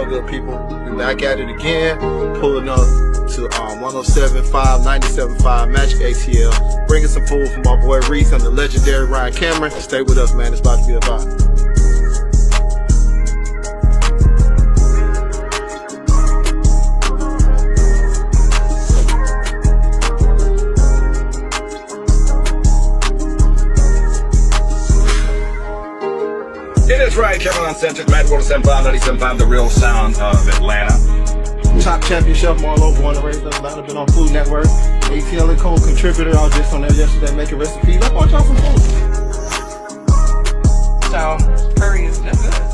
well, good people? We back at it again, pulling up to 107.5, 97.5 Magic ATL, bringing some food from our boy Reese and the legendary Ryan Cameron. Stay with us, man. It's about to be a vibe. It is right, Kevin Uncensored, Mad World 75, 97.5, the real sound of Atlanta. Top champion chef Marlo, born and raised in Atlanta, been on Food Network. ATL and Co contributor, I was just on there yesterday making recipes. I bought y'all some food. So, curry is no good.